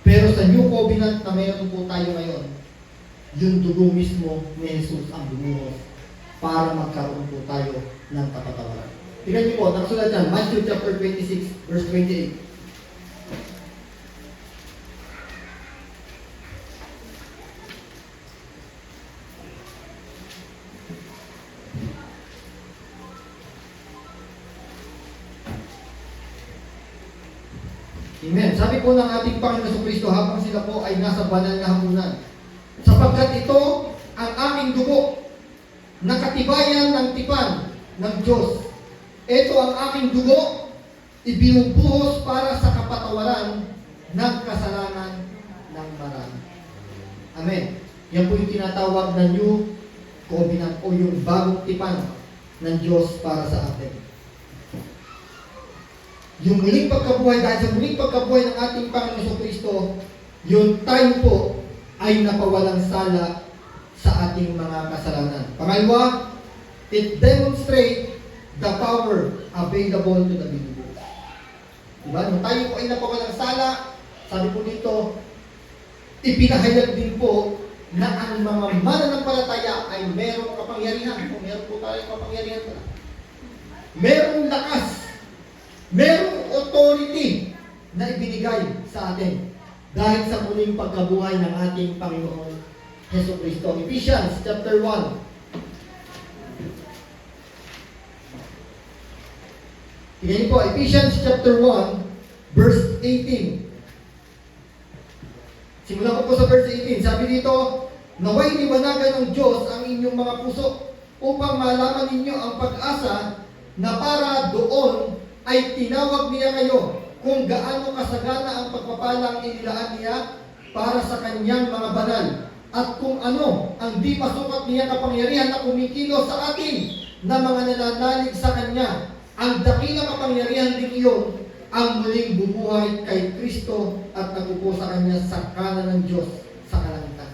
Pero sa New Covenant na mayroon po tayo ngayon, yung dugo mismo ni Jesus ang bumuhos para magkaroon po tayo ng kapatawaran. Tingnan niyo po, nakasulat dyan, Matthew chapter 26, verse 28. Amen. Sabi po ng ating Panginoon Jesucristo habang sila po ay nasa banal na hapunan. Sapagkat ito ang aming dugo na katibayan ng tipan ng Diyos. Ito ang aming dugo, ibinubuhos para sa kapatawaran ng kasalanan ng marami. Amen. Yan po yung tinatawag na New Covenant o yung bagong tipan ng Diyos para sa atin. Yung muling pagkabuhay, dahil sa muling pagkabuhay ng ating Panginoon Jesucristo, yung tayo po ay napawalang sala sa ating mga kasalanan. Pangalawa, it demonstrates the power available to the believer. Diba? Nung tayo po ay napawalang sala, sabi po dito, ipinahayag din po na ang mga mananampalataya ay merong kapangyarihan. Kung meron po tayo kapangyarihan pala. Merong lakas. Merong authority na ibinigay sa atin dahil sa muling pagkabuhay ng ating Panginoon Jesucristo. Ephesians chapter 1. Tingnan niyo po, Ephesians chapter 1, verse 18. Simulan ko po sa verse 18. Sabi dito, naway liwanagan ng Diyos ang inyong mga puso upang malaman ninyo ang pag-asa na para doon ay tinawag niya kayo kung gaano kasagana ang pagpapalang inilaan niya para sa kanyang mga banal at kung ano ang di masukat niya kapangyarihan na kumikilos sa atin na mga nananalig sa kanya. Ang dakilang kapangyarihan din iyon ang muling bumuhay kay Kristo at nagupo sa kanya sa kanan ng Diyos sa kalangitan.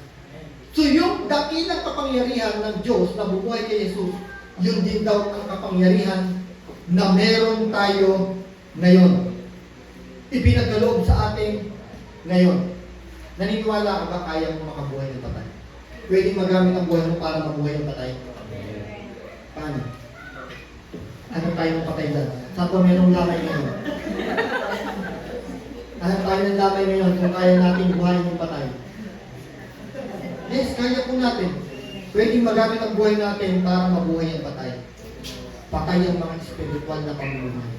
So yung dakilang kapangyarihan ng Diyos na bumuhay kay Jesus, yun din daw ang kapangyarihan na meron tayo ngayon. ipinagkaloob sa atin ngayon. Naniniwala ka ba kaya mo makabuhay ng patay? Pwedeng magamit ang buhay mo para mabuhay ng patay? Paano? Ano tayo ng patay dyan? Saan pa merong lamay ngayon? Ano tayo ng lamay ngayon kung kaya natin buhayin ng patay? Yes, kaya po natin. Pwedeng magamit ang buhay natin para mabuhay ang patay. Patay ang mga spiritual na pamumuhay.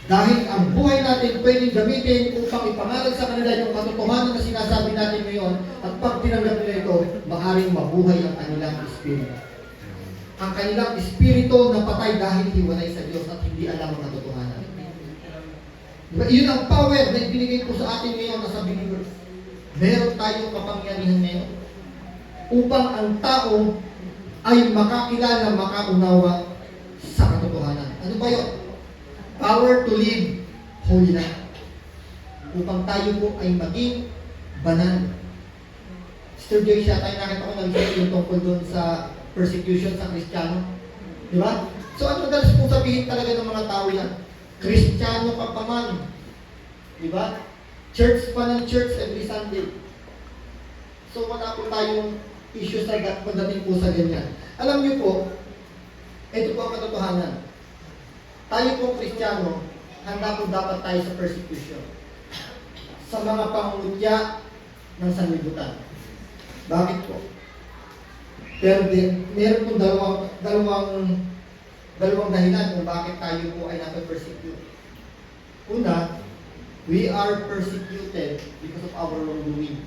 Dahil ang buhay natin pwedeng gamitin upang ipangaral sa kanila yung katotohanan na sinasabi natin ngayon, at pag tinanggap nila ito, maaaring mabuhay ang kanilang espiritu. Ang kanilang espiritu na patay dahil hiwalay sa Diyos at hindi alam ang katotohanan. Diba? Iyon ang power na ibinigay ko sa atin ngayon na sa believers. Meron tayong kapangyarihan ngayon upang ang tao ay makakilala, makaunawa sa katotohanan. Ano ba yun? Power to live holy life. Upang tayo po ay maging banal. Sister Joy, siya tayo nakita ko nag-share yung tungkol doon sa persecution sa Kristiyano. Di ba? So ano madalas pong sabihin talaga ng mga tao yan? Kristiyano ka pa man. Di ba? Church pa ng church every Sunday. So wala po tayong issue sa pagdating po sa ganyan. Alam niyo po, ito po ang katotohanan. Tayo po Kristiyano, handa po dapat tayo sa persecution. Sa mga pangungutya ng sanlibutan. Bakit po? Pero meron po dalawang dahilan kung bakit tayo po ay nape-persecute. Una, we are persecuted because of our wrongdoing.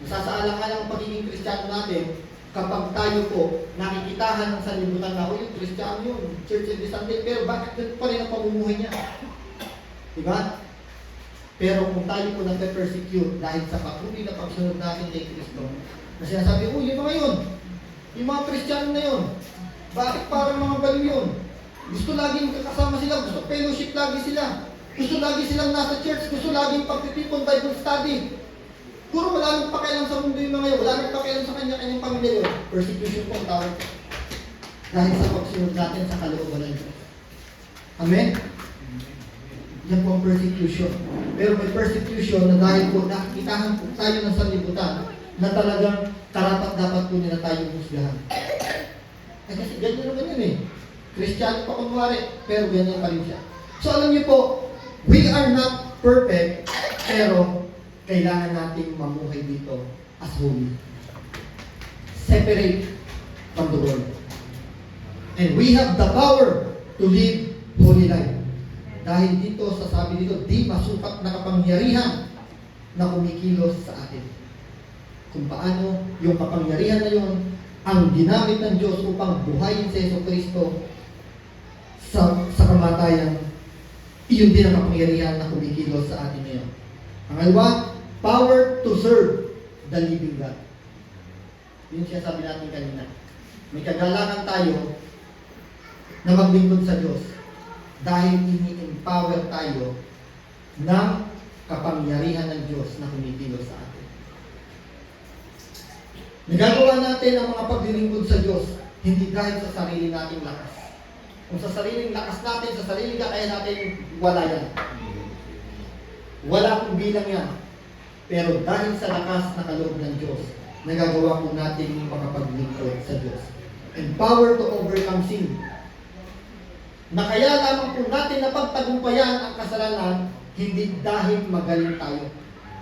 Nasasaalang-alang ang pagiging Kristiyano natin kapag tayo po nakikitahan ng sanlibutan na, yung Kristiyano yun, church every Sunday, pero bakit ganito pa rin ang pamumuhay niya? Diba? Pero kung tayo po nape-persecute dahil sa patuloy na pagsunod natin kay Kristo, na sinasabi, yung mga yun, yung mga Kristiyano na yun, bakit parang mga baliw yun? Gusto laging kasama sila, gusto fellowship lagi sila, gusto lagi silang nasa church, gusto laging pagtitipon Bible study. Puro wala nang pakialam sa mundo yung mga yun, wala nang pakialam sa kanya-kanyang pamilya yun. Persecution po ang tawag. Dahil sa pagsunod natin sa kalooban ng Diyos. Amen? Yan po ang persecution. Pero may persecution na dahil po nakikitahan po tayo ng sanlibutan na talagang karapat dapat po nila tayong husgahan. Eh kasi ganyan naman yun eh. Kristiyano pa kunwari, pero ganyan pa rin siya. So alam niyo po, we are not perfect, pero kailangan nating mamuhay dito as holy. Separate from the world. And we have the power to live holy life. Dahil dito, sasabi dito, di masukat na kapangyarihan na kumikilos sa atin. Kung paano yung kapangyarihan na yun ang ginamit ng Diyos upang buhayin si Jesucristo sa kamatayan, iyon din ang kapangyarihan na kumikilos sa atin ngayon. Pangalawa, power to serve the living God. Yun siya sabi natin kanina. May kagalakan tayo na maglingkod sa Diyos dahil ini-empower tayo ng kapangyarihan ng Diyos na kumikilos sa atin. Nagagawa natin ang mga paglilingkod sa Diyos hindi dahil sa sarili nating lakas. Kung sa sariling lakas natin, sa sariling kaya natin, wala yan. Wala kong bilang yan. Pero dahil sa lakas na kaloob ng Diyos, nagagawa po natin makapaglingkod sa Diyos. And power to overcome sin. Na kaya lamang po natin napagtagumpayan ang kasalanan, hindi dahil magaling tayo.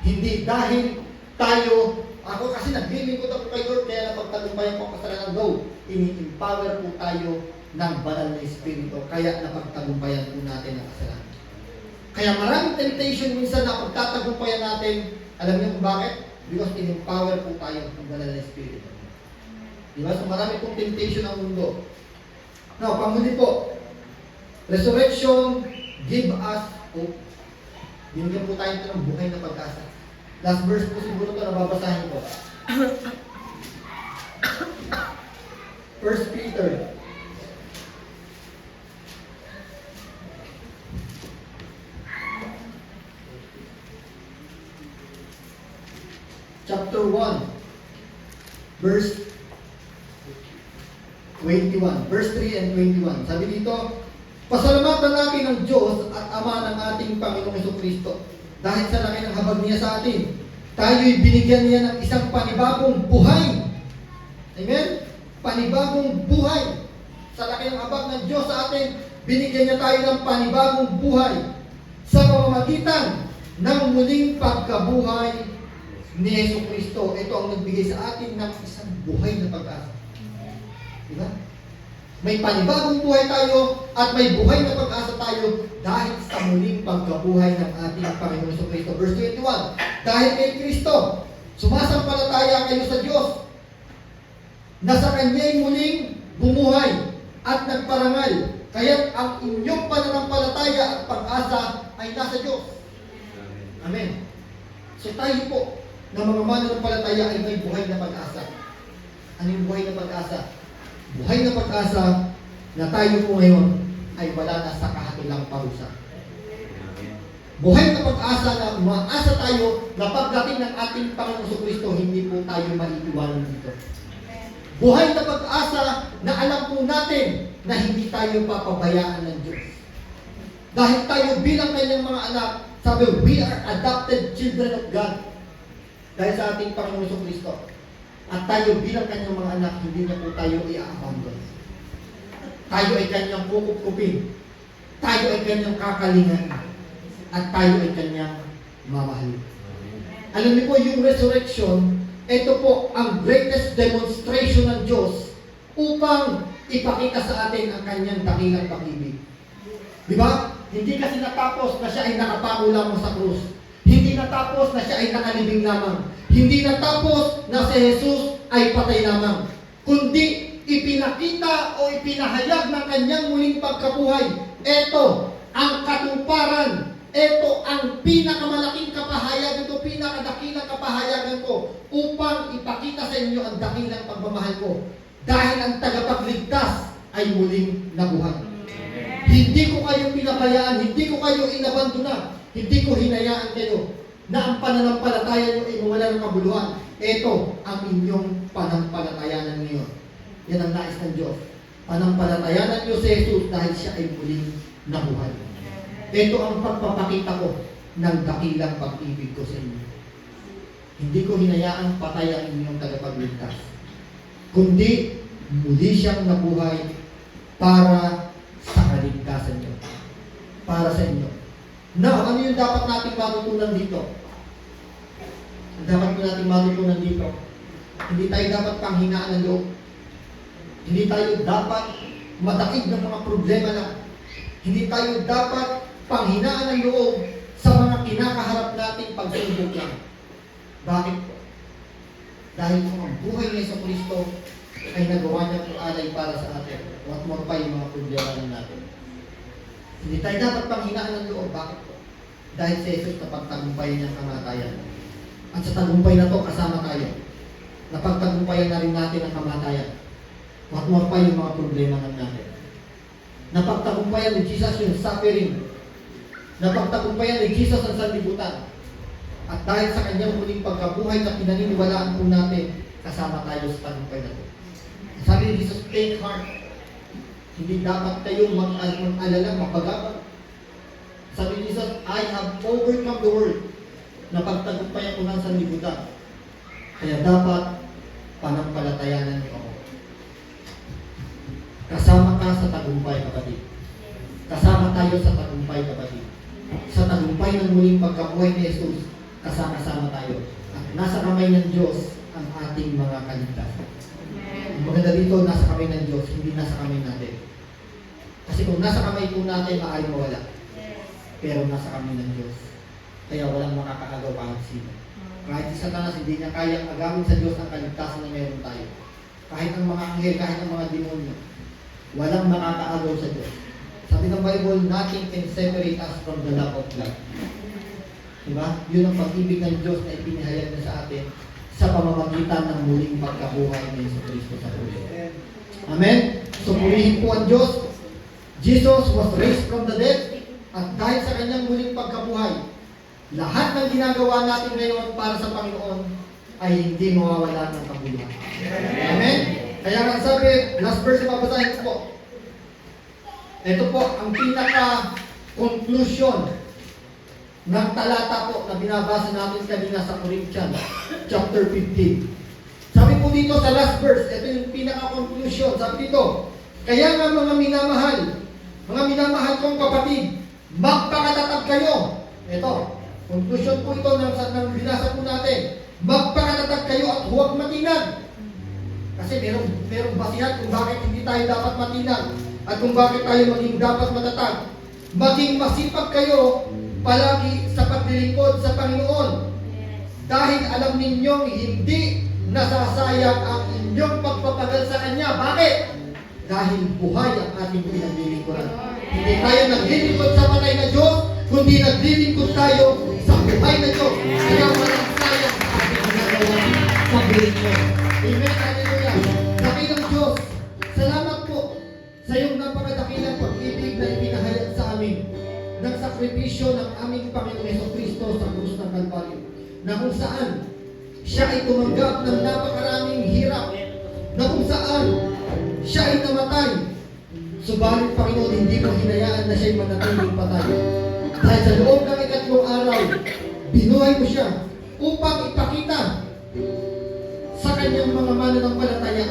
Hindi dahil tayo, ako kasi naglilingkod ako kay Lord, kaya napagtagumpayan ko ang kasalanan. No, ini-empower po tayo ng banal na Espiritu, kaya napagtagumpayan po natin ang kasalanan. Kaya maraming temptation minsan na pagtatagumpayan natin. Alam niyo kung bakit? Because in-empower po tayo ng banal na Espiritu. Diba? So marami pong temptation ang mundo. Now, panghuli po, resurrection give us hope. Binigyan po tayo ito ng buhay na pag-asa. Last verse po siguro ito na babasahin ko. 1 Peter chapter 1 verse 21, verse 3 and 21. Sabi dito, Pasalamatan natin ang Diyos at Ama ng ating Panginoong Jesucristo dahil sa laki ng habag niya sa atin. Tayo'y binigyan niya ng isang panibagong buhay. Amen? Panibagong buhay. Sa laki ng habag ng Diyos sa atin, binigyan niya tayo ng panibagong buhay sa pamamagitan ng muling pagkabuhay ni Jesucristo. Ito ang nagbigay sa atin ng isang buhay na pag-asa. Diba? May panibagong buhay tayo at may buhay na pag-asa tayo dahil sa muling pagkabuhay ng ating Panginoon Jesucristo. Verse 21, dahil kay Kristo, sumasampalataya kayo sa Diyos na sa Kanya'y muling bumuhay at nagparangal. Kaya't ang inyong pananampalataya at pag-asa ay nasa Diyos. Amen. So tayo po na mga mananampalataya ay may buhay na pag-asa. Ano yung buhay na pag-asa? Buhay na pag-asa na tayo po ngayon ay wala na sa kahatulang parusa. Buhay na pag-asa na umaasa tayo na pagdating ng ating Panginoong Jesucristo, hindi po tayo maiiwanan dito. Buhay na pag-asa na alam po natin na hindi tayo papabayaan ng Diyos. Dahil tayo bilang kanyang mga anak, sabi, we are adopted children of God. Dahil sa ating Panginoong Jesucristo. At tayo bilang kanyang mga anak, hindi niya po tayo i-abandon. Tayo ay kanyang kukupkupin. Tayo ay kanyang kakalingan. At tayo ay kanyang mamahalin. Alam niyo po, yung resurrection, ito po ang greatest demonstration ng Diyos upang ipakita sa atin ang kanyang dakilang pag-ibig. Di ba? Hindi kasi natapos na siya ay nakapako lamang sa krus. Hindi natapos na siya ay nakalibing lamang. Hindi natapos na si Jesus ay patay lamang. Kundi ipinakita o ipinahayag ng kanyang muling pagkabuhay. Ito ang katuparan. Ito ang pinakamalaking kapahayagan ko, pinakadakilang kapahayagan ko upang ipakita sa inyo ang dakilang pagmamahal ko. Dahil ang tagapagligtas ay muling nabuhay. Hindi ko kayo pinabayaan, hindi ko kayo inabandona, hindi ko hinayaan kayo na ang pananampalataya nyo ay mawala ng kabuluhan. Ito ang inyong panampalatayanan ngayon. Yan ang nais ng Diyos. Panampalatayanan nyo si Jesus dahil siya ay muling nabuhay. Ito ang pagpapakita ko ng dakilang pag-ibig ko sa inyo. Hindi ko hinayaang patay ang inyong tagapagligtas, kundi muli siyang nabuhay para sa kaligtasan nyo. Para sa inyo. Now, ano yung dapat nating matutunan dito? Ang dapat po nating matutunan dito, hindi tayo dapat panghinaan ng loob. Hindi tayo dapat madaig ng mga problema na. Hindi tayo dapat panghinaan ng loob sa mga kinakaharap nating pagsubok lang. Bakit po? Dahil kung ang buhay ni Jesucristo ay nagawa niya kung alay para sa atin. What more pa yung mga problema lang natin. Hindi tayo dapat panghinaan ng loob. Bakit po? Dahil si Jesus napagtagumpayan niyang kamatayan. At sa tagumpay na to, kasama tayo. Napagtagumpayan na rin natin ang kamatayan. What more pa yung mga problema lang natin. Napagtagumpayan ni Jesus yung suffering. Napagtagumpayan ni Jesus ang sanlibutan. At dahil sa kanyang muling pagkabuhay na pinaniniwalaan po natin, kasama tayo sa tagumpay na to. Sabi ni Jesus, take heart. Hindi dapat kayo mag-alala, mapagabang. Sabi ni Jesus, I have overcome the world. Napagtagumpayan ko ng sanlibutan. Kaya dapat panampalatayanan niyo ako. Kasama ka sa tagumpay, kapatid. Kasama tayo sa tagumpay, kapatid. Sa tagumpay ng muling pagkabuhay ni Jesus, kasama-sama tayo. At nasa kamay ng Diyos ang ating mga kaligtasan. Ang maganda dito, nasa kamay ng Diyos, hindi nasa kamay natin. Kasi kung nasa kamay po natin, maaaring mawala. Pero nasa kamay ng Diyos. Kaya walang makakaagaw kahit sino. Kahit si Satanas, hindi niya kayang agawin sa Diyos ang kaligtasan na meron tayo. Kahit ang mga anghel, kahit ang mga demonyo, walang makakaagaw sa Diyos. Sabi ng Bible, nothing can separate us from the love of God. Diba? Yun ang pag-ibig ng Diyos na ipinahayag na sa atin sa pamamagitan ng muling pagkabuhay ni Jesucristo sa krus. Amen? So, purihin po ang Diyos. Jesus was raised from the dead at dahil sa kanyang muling pagkabuhay, lahat ng ginagawa natin ngayon para sa Panginoon ay hindi mawawala ng kabuluhan. Amen? Kaya nga sabi, last verse na babasahin ko po. Ito po ang pinaka-conclusion ng talata po na binabasa natin kanina sa Corinthians, chapter 15. Sabi po dito sa last verse, ito yung pinaka-conclusion. Sabi dito, kaya nga mga minamahal kong kapatid, magpakatatag kayo. Ito, conclusion po ito ng binasa po natin. Magpakatatag kayo at huwag matinag. Kasi merong basihan kung bakit hindi tayo dapat matinag at kung bakit tayo maging dapat matatag. Maging masipag kayo palagi sa paglilingkod sa Panginoon. Dahil alam ninyong hindi nasasayang ang inyong pagpapagal sa Kanya. Bakit? Dahil buhay ang ating pinaglilingkuran. Hindi tayo naglilingkod sa patay na Diyos, kundi naglilingkod tayo sa buhay na Diyos. Kaya walang sayang ang ating ginagawa sa paglilingkod. Amen. Hallelujah. Dakilang Diyos, salamat po sa iyong napakadakilang pag-ibig na ipinahayag sa amin ng sakripisyo ng aming Panginoong Jesucristo sa krus ng Kalbaryo, na kung saan siya ay tumanggap ng napakaraming hirap, na kung saan siya ay namatay. Subalit, Panginoon, hindi mo hinayaan na siya'y manatiling patay. Dahil sa loob ng ikatlong araw, binuhay mo siya upang ipakita sa kanyang mga mananampalataya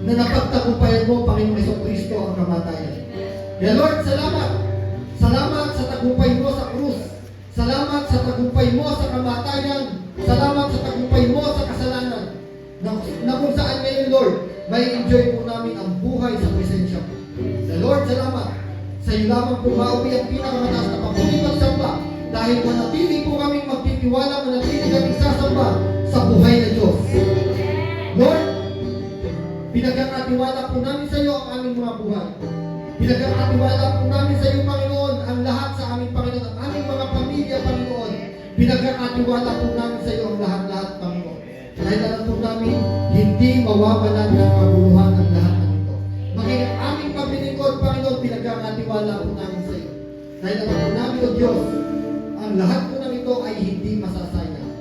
na napagtagumpayan mo, Panginoong Jesucristo, ang kamatayan. Kaya Lord, salamat. Salamat sa tagumpay mo sa krus. Salamat sa tagumpay mo sa kamatayan. Salamat sa tagumpay mo sa kasalanan. Na kung saan ngayon, Lord, may enjoy po namin ang buhay sa presensya mo. Lord, salamat. Sa iyo lamang po mauwi ang pinakamataas na papuling magsamba. Dahil manatili po kaming magtitiwala, manatili kaming sasamba sa buhay na Diyos. Lord, pinagkakatiwala po namin sa iyo ang aming mga buhay. Pinagkakatiwala po namin sa iyo, Panginoon, ang lahat sa aming Panginoon, ang aming mga pamilya, Panginoon. Pinagkakatiwala po namin sa iyo ang lahat-lahat, Panginoon. Dahil alam po namin, hindi mawawalan ng kabuluhan ang lahat ng ito. Maging ang aming paglilingkod, Panginoon, pinagkakatiwala po namin sa iyo. Dahil alam po namin, O Diyos, ang lahat po ng ito ay hindi masasayang.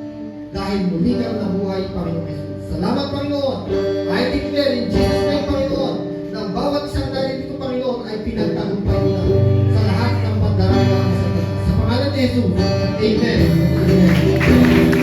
Dahil muli kang nabuhay, Panginoon Jesus. Salamat, Panginoon. I declare in Jesus' name, Panginoon, na ang bawat isang dahil dito, Panginoon, ay pinagtagumpay mo na sa lahat ng pandaraya sa pangalan ni Jesus. Amen. Amen.